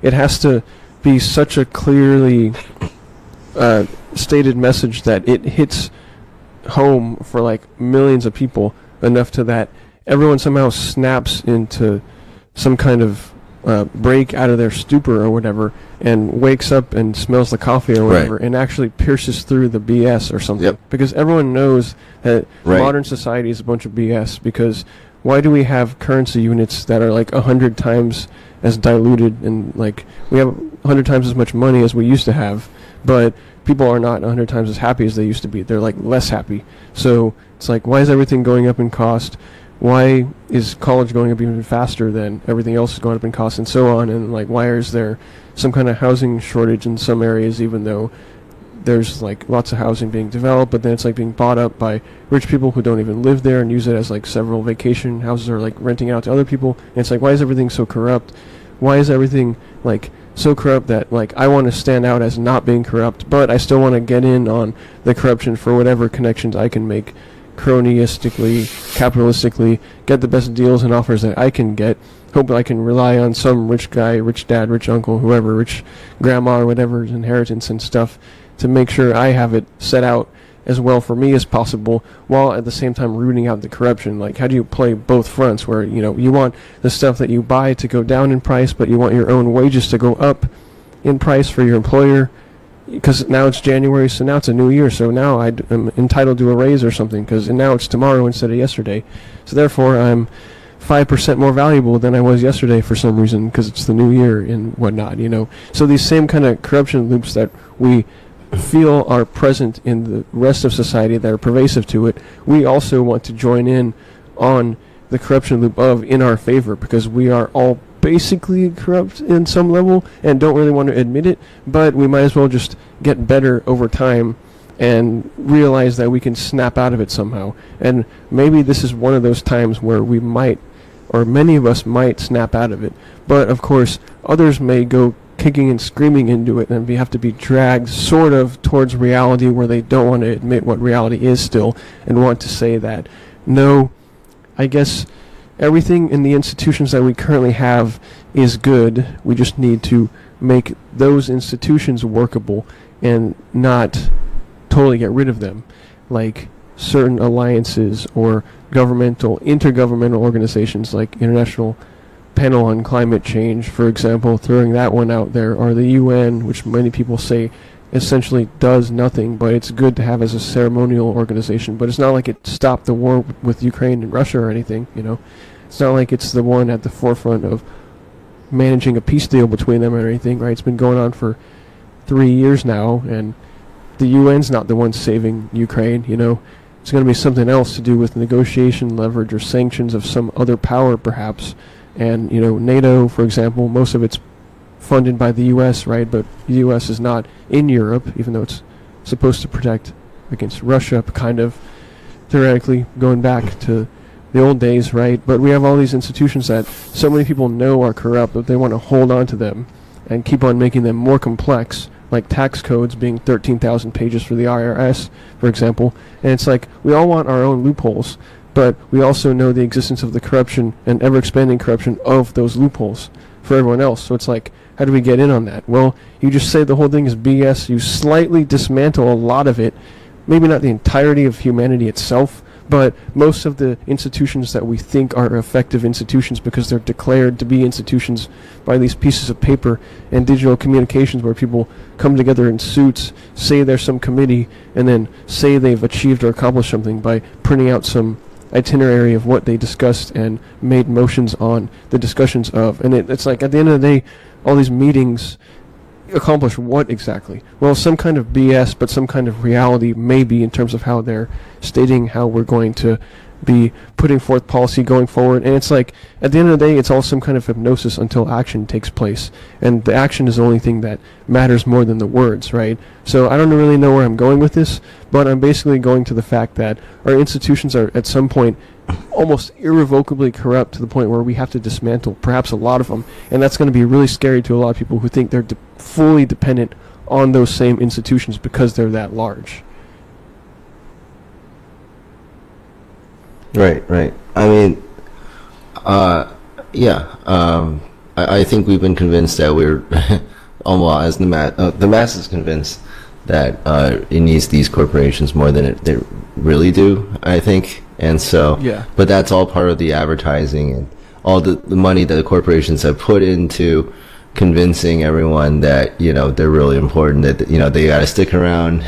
it has to be such a clearly stated message that it hits home for like millions of people enough to that everyone somehow snaps into some kind of break out of their stupor or whatever and wakes up and smells the coffee or whatever and actually pierces through the BS or something. Because everyone knows that modern society is a bunch of BS, because why do we have currency units that are like 100 times as diluted, and like we have 100 times as much money as we used to have, but people are not 100 times as happy as they used to be. They're like less happy. So it's like, why is everything going up in cost? Why is college going up even faster than everything else is going up in cost, and so on? And like, why is there some kind of housing shortage in some areas, even though there's like lots of housing being developed, but then it's like being bought up by rich people who don't even live there and use it as like several vacation houses or like renting out to other people. And it's like, why is everything so corrupt? Why is everything like so corrupt that like I want to stand out as not being corrupt, but I still want to get in on the corruption for whatever connections I can make, cronyistically, capitalistically, get the best deals and offers that I can get, hope I can rely on some rich guy, rich dad, rich uncle, whoever, rich grandma or whatever's inheritance and stuff to make sure I have it set out as well for me as possible, while at the same time rooting out the corruption. Like, how do you play both fronts where, you know, you want the stuff that you buy to go down in price, but you want your own wages to go up in price for your employer? Because now it's January, so now it's a new year, so now I'm entitled to a raise or something, because now it's tomorrow instead of yesterday. So therefore, I'm 5% more valuable than I was yesterday for some reason, because it's the new year and whatnot, you know. So these same kind of corruption loops that we feel are present in the rest of society that are pervasive to it, we also want to join in on the corruption loop of in our favor, because we are all basically corrupt in some level and don't really want to admit it, but we might as well just get better over time and realize that we can snap out of it somehow. And maybe this is one of those times where we might, or many of us might, snap out of it. But of course, others may go kicking and screaming into it, and we have to be dragged sort of towards reality where they don't want to admit what reality is still and want to say that, no, I guess everything in the institutions that we currently have is good. We just need to make those institutions workable and not totally get rid of them, like certain alliances or intergovernmental organizations like International Panel on Climate Change, for example, throwing that one out there, or the UN, which many people say essentially does nothing, but it's good to have as a ceremonial organization. But it's not like it stopped the war with Ukraine and Russia or anything, you know. It's not like it's the one at the forefront of managing a peace deal between them or anything, right? It's been going on for 3 years now, and the UN's not the one saving Ukraine, you know. It's going to be something else to do with negotiation leverage or sanctions of some other power, perhaps. And, you know, NATO, for example, most of it's funded by the U.S., right? But the U.S. is not in Europe, even though it's supposed to protect against Russia, kind of, theoretically, going back to the old days, right? But we have all these institutions that so many people know are corrupt, but they want to hold on to them and keep on making them more complex, like tax codes being 13,000 pages for the IRS, for example. And it's like, we all want our own loopholes, but we also know the existence of the corruption and ever-expanding corruption of those loopholes for everyone else. So it's like, how do we get in on that? Well, you just say the whole thing is BS. You slightly dismantle a lot of it, maybe not the entirety of humanity itself, but most of the institutions that we think are effective institutions because they're declared to be institutions by these pieces of paper and digital communications where people come together in suits, say there's some committee, and then say they've achieved or accomplished something by printing out some itinerary of what they discussed and made motions on the discussions of. And it's like, at the end of the day, all these meetings accomplish what exactly? Well, some kind of BS, but some kind of reality maybe, in terms of how they're stating how we're going to be putting forth policy going forward. And it's like, at the end of the day, it's all some kind of hypnosis until action takes place. And the action is the only thing that matters more than the words, right? So I don't really know where I'm going with this, but I'm basically going to the fact that our institutions are at some point almost irrevocably corrupt to the point where we have to dismantle perhaps a lot of them. And that's going to be really scary to a lot of people who think they're fully dependent on those same institutions because they're that large. Right. I mean, yeah. I think we've been convinced that we're, well, as the mass is convinced that it needs these corporations more than they really do, I think. And so, Yeah. but that's all part of the advertising and all the money that the corporations have put into convincing everyone that, you know, they're really important, that, you know, they got to stick around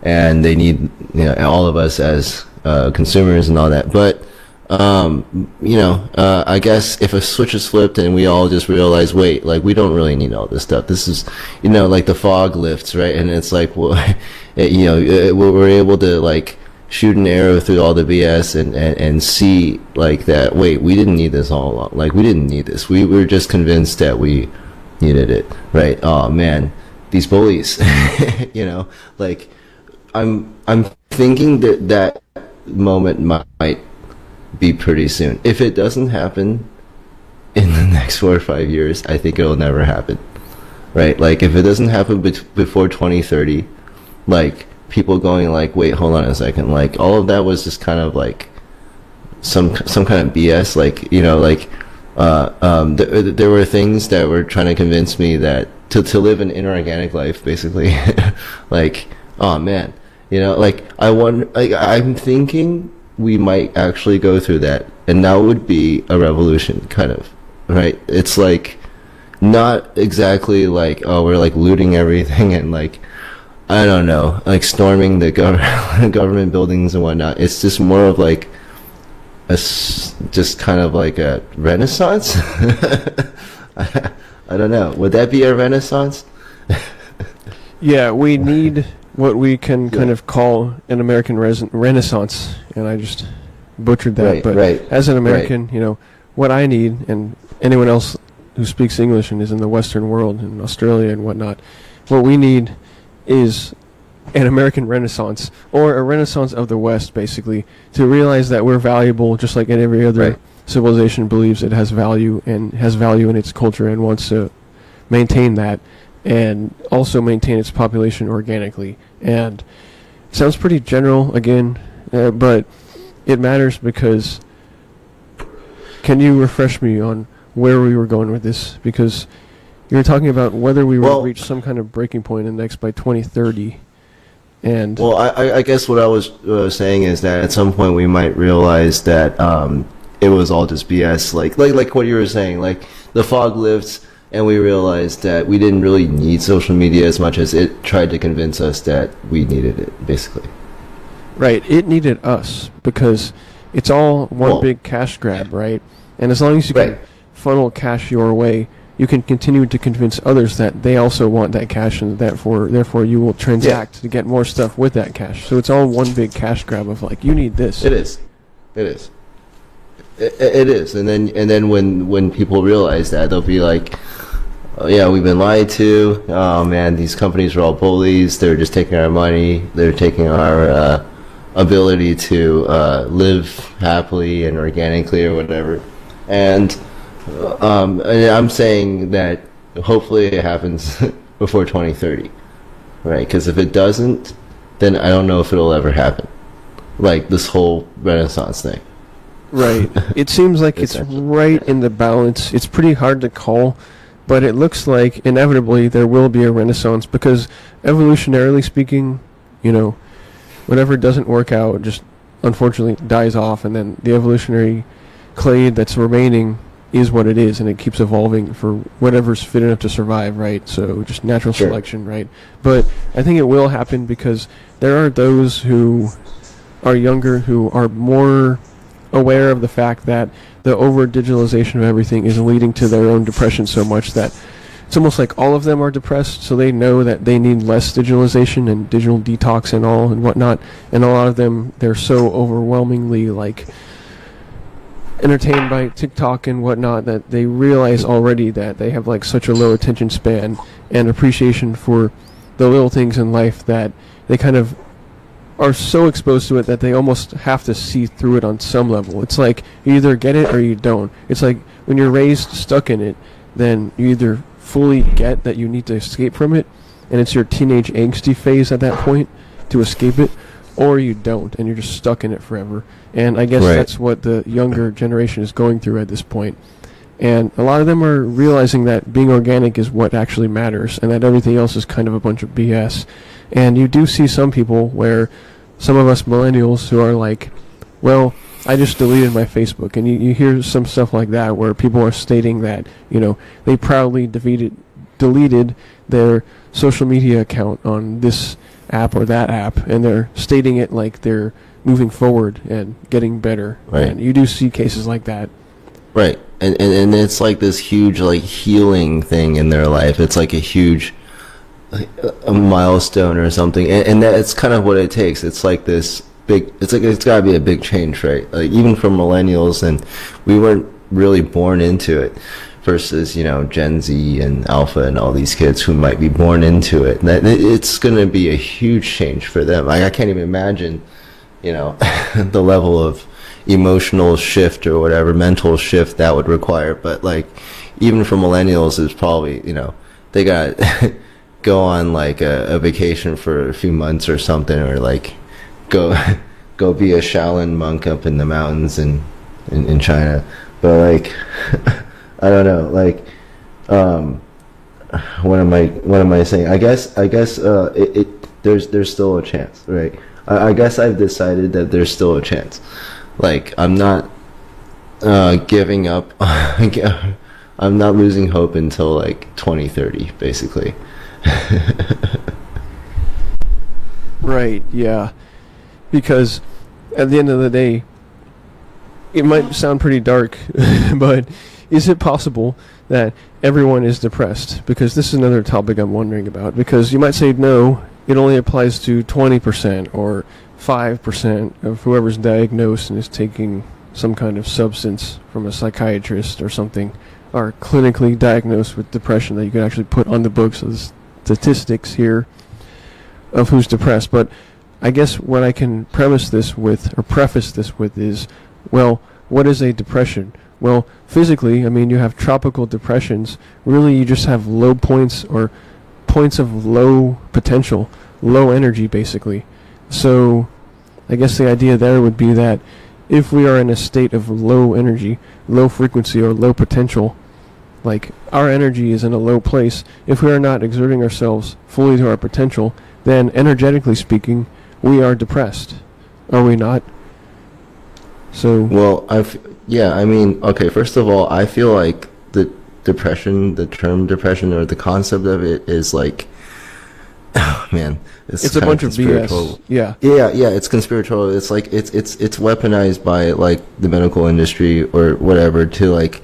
and they need, you know, all of us as consumers and all that. But, you know, I guess if a switch is flipped and we all just realize, wait, like, we don't really need all this stuff. This is, you know, like the fog lifts, right? And it's like, well, you know, we're able to, like, shoot an arrow through all the BS and see, like, that, wait, we didn't need this all along. Like, we didn't need this. We were just convinced that we needed it, right? Oh, man, these bullies, you know, like, I'm thinking that moment might be pretty soon. If it doesn't happen in the next 4 or 5 years, I think it'll never happen, right? Like, if it doesn't happen before 2030, like, people going like, wait, hold on a second, like, all of that was just kind of like some kind of BS, like, you know, like, there were things that were trying to convince me that to live an inorganic life, basically, like, oh man, you know, like, I'm thinking we might actually go through that, and that would be a revolution, kind of, right? It's like, not exactly like, oh, we're like looting everything and like, I don't know, like storming the government buildings and whatnot. It's just more of like just kind of like a renaissance. I don't know. Would that be a renaissance? Yeah, we need what we can kind of call an American renaissance, and I just butchered that. Right, but right, as an American, right. you know, what I need, and anyone else who speaks English and is in the Western world, in Australia and whatnot, what we need is an American renaissance, or a renaissance of the West, basically, to realize that we're valuable, just like every other Right. civilization believes it has value, and has value in its culture, and wants to maintain that, and also maintain its population organically. And it sounds pretty general, again, but it matters because, can you refresh me on where we were going with this? Because you were talking about whether we will reach some kind of breaking point index by 2030. And well, I guess what I was saying is that at some point we might realize that it was all just BS, like what you were saying, like the fog lifts, and we realized that we didn't really need social media as much as it tried to convince us that we needed it, basically. right, it needed us because it's all one big cash grab, right? And as long as you can funnel cash your way, you can continue to convince others that they also want that cash, and therefore you will transact to get more stuff with that cash. So it's all one big cash grab of like, you need this. It is. And then when people realize that, they'll be like, oh, yeah, we've been lied to. Oh man, these companies are all bullies. They're just taking our money. They're taking our ability to live happily and organically or whatever. And I'm saying that hopefully it happens before 2030, right? Because if it doesn't, then I don't know if it'll ever happen. Like this whole Renaissance thing. Right. It seems like it's right in the balance. It's pretty hard to call, but it looks like inevitably there will be a renaissance because evolutionarily speaking, you know, whatever doesn't work out just unfortunately dies off, and then the evolutionary clade that's remaining is what it is, and it keeps evolving for whatever's fit enough to survive, right? So just natural selection, right? But I think it will happen because there are those who are younger who are more aware of the fact that the over-digitalization of everything is leading to their own depression so much that it's almost like all of them are depressed, so they know that they need less digitalization and digital detox and all and whatnot, and a lot of them, they're so overwhelmingly like entertained by TikTok and whatnot that they realize already that they have like such a low attention span and appreciation for the little things in life that they kind of are so exposed to it that they almost have to see through it on some level. It's like you either get it or you don't. It's like when you're raised stuck in it, then you either fully get that you need to escape from it, and it's your teenage angsty phase at that point to escape it, or you don't, and you're just stuck in it forever. And I guess that's what the younger generation is going through at this point. And a lot of them are realizing that being organic is what actually matters, and that everything else is kind of a bunch of BS. And you do see some people where some of us millennials who are like, well, I just deleted my Facebook, and you hear some stuff like that where people are stating that, they proudly deleted their social media account on this app or that app, and they're stating it like they're moving forward and getting better. Right. And you do see cases like that. Right. And it's like this huge like healing thing in their life. It's like a huge a milestone or something, and that's kind of what it takes. It's like this big, it's got to be a big change, right? Like even for millennials, and we weren't really born into it, versus Gen Z and Alpha and all these kids who might be born into it. It's going to be a huge change for them. Like I can't even imagine the level of emotional shift or whatever mental shift that would require. But like even for millennials, it's probably they got go on like a vacation for a few months or something, or like go be a Shaolin monk up in the mountains in China. But like I don't know, like what am I saying? I guess there's still a chance, right? I guess I've decided that there's still a chance. Like I'm not giving up. I'm not losing hope until like 2030, basically. Right, yeah. Because at the end of the day, it might sound pretty dark, but is it possible that everyone is depressed? Because this is another topic I'm wondering about. Because you might say, no, it only applies to 20% or 5% of whoever's diagnosed and is taking some kind of substance from a psychiatrist or something, are clinically diagnosed with depression, that you could actually put on the books as statistics here of who's depressed. But I guess what I can preface this with is, well, what is a depression? Well, physically, I mean, you have tropical depressions. Really, you just have low points, or points of low potential, low energy, basically. So I guess the idea there would be that if we are in a state of low energy, low frequency, or low potential, like our energy is in a low place, if we are not exerting ourselves fully to our potential, then energetically speaking, we are depressed. Are we not? So well, I mean, okay, first of all, I feel like the term depression, or the concept of it, is like, oh man, it's a bunch of BS. Yeah, it's conspiratorial. It's like it's weaponized by like the medical industry or whatever to like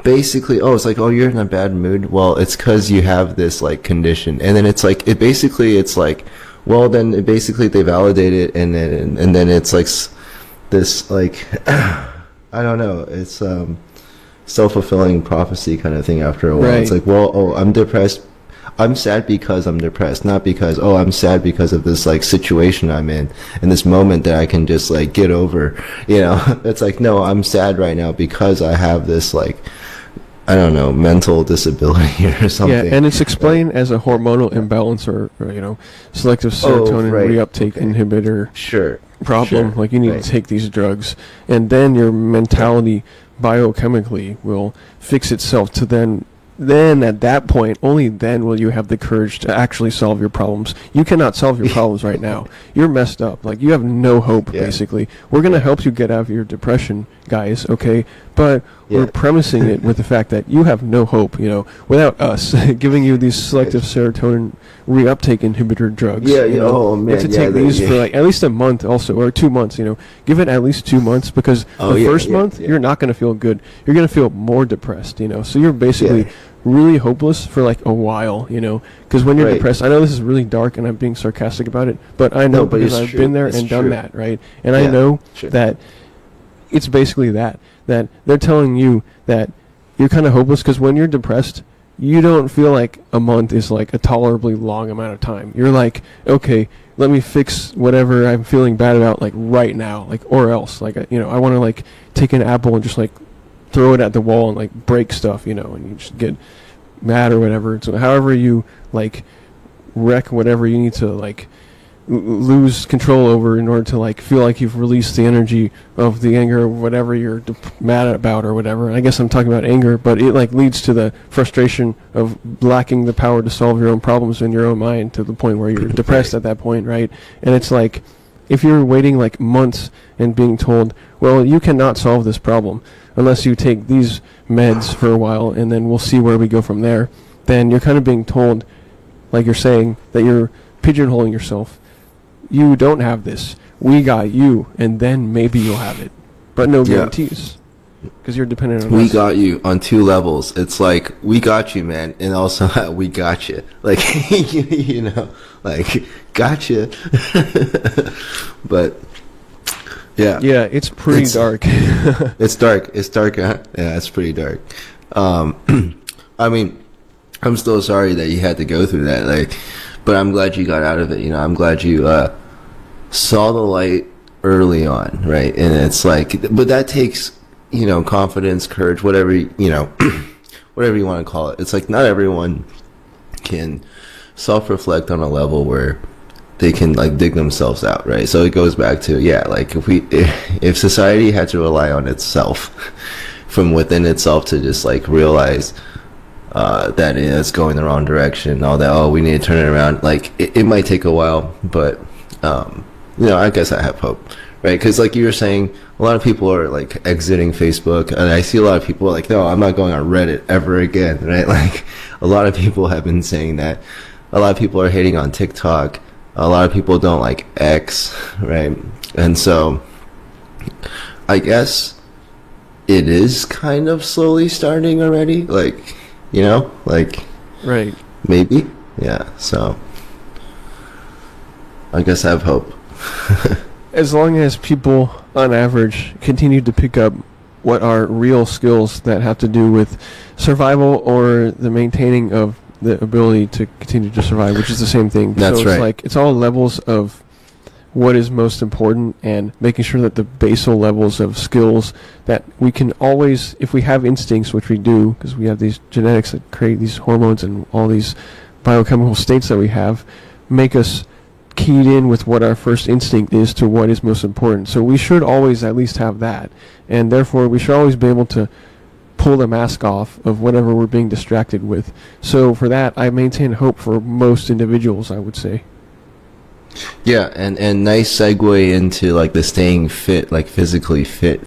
basically, it's like, you're in a bad mood. Well, it's because you have this like condition, and then it's like it's like, well, then basically they validate it, and then it's like this like I don't know, it's self-fulfilling prophecy kind of thing after a while. Right. It's like, well, I'm depressed. I'm sad because I'm depressed, not because, I'm sad because of this like situation I'm in this moment that I can just like get over. It's like, no, I'm sad right now because I have this like, I don't know, mental disability or something. Yeah, and it's explained as a hormonal imbalance, or selective serotonin reuptake inhibitor problem. Like you need to take these drugs, and then your mentality biochemically will fix itself to then at that point, only then will you have the courage to actually solve your problems. You cannot solve your problems right now. You're messed up. Like, you have no hope, basically. We're going to help you get out of your depression, guys, okay? But we're premising it with the fact that you have no hope, without us giving you these selective serotonin reuptake inhibitor drugs. Oh, man. You have to take these for, like, at least a month also, or 2 months, Give it at least 2 months, because the first month, you're not going to feel good. You're going to feel more depressed, So you're basically really hopeless for like a while, because when you're depressed, I know this is really dark and I'm being sarcastic about it, but I know because I've been there and done that, right? And I know that it's basically that they're telling you that you're kind of hopeless, because when you're depressed, you don't feel like a month is like a tolerably long amount of time. You're like, okay, let me fix whatever I'm feeling bad about, like right now, like, or else, like, I want to like take an apple and just like throw it at the wall and like break stuff, and you just get mad or whatever. So however you like wreck whatever you need to like lose control over in order to like feel like you've released the energy of the anger or whatever you're mad about or whatever. And I guess I'm talking about anger, but it like leads to the frustration of lacking the power to solve your own problems in your own mind to the point where you're depressed at that point, right? And it's like if you're waiting like months and being told, well, you cannot solve this problem unless you take these meds for a while and then we'll see where we go from there, then you're kind of being told, like you're saying, that you're pigeonholing yourself. You don't have this. We got you, and then maybe you'll have it. But no guarantees. Because you're dependent on us. We got you on two levels. It's like, we got you, man, and also we got you. Like, you know, like, gotcha. But, yeah. Yeah, it's pretty dark. It's dark. It's dark, huh? Yeah, it's pretty dark. I mean, I'm still sorry that you had to go through that, like, but I'm glad you got out of it. You know, I'm glad you saw the light early on, right? And it's like, but that takes, you know, confidence, courage, whatever, you know, whatever you want to call it. It's like not everyone can self-reflect on a level where they can like dig themselves out, right? So it goes back to, yeah, like if society had to rely on itself from within itself to just like realize that it's going the wrong direction, all that, oh, we need to turn it around, like it might take a while, but you know, I guess I have hope, right? Because like you were saying, a lot of people are like exiting Facebook, and I see a lot of people like, no, I'm not going on Reddit ever again, right? Like a lot of people have been saying that. A lot of people are hating on TikTok. A lot of people don't like X, right? And so I guess it is kind of slowly starting already, like, you know, like, right, maybe, yeah. So I guess I have hope. As long as people, on average, continue to pick up what are real skills that have to do with survival or the maintaining of the ability to continue to survive, which is the same thing. That's so it's right. like it's all levels of what is most important and making sure that the basal levels of skills that we can always, if we have instincts, which we do, because we have these genetics that create these hormones and all these biochemical states that we have, make us keyed in with what our first instinct is to what is most important. So we should always at least have that, and therefore we should always be able to pull the mask off of whatever we're being distracted with. So for that, I maintain hope for most individuals, I would say. Yeah, and nice segue into like the staying fit, like physically fit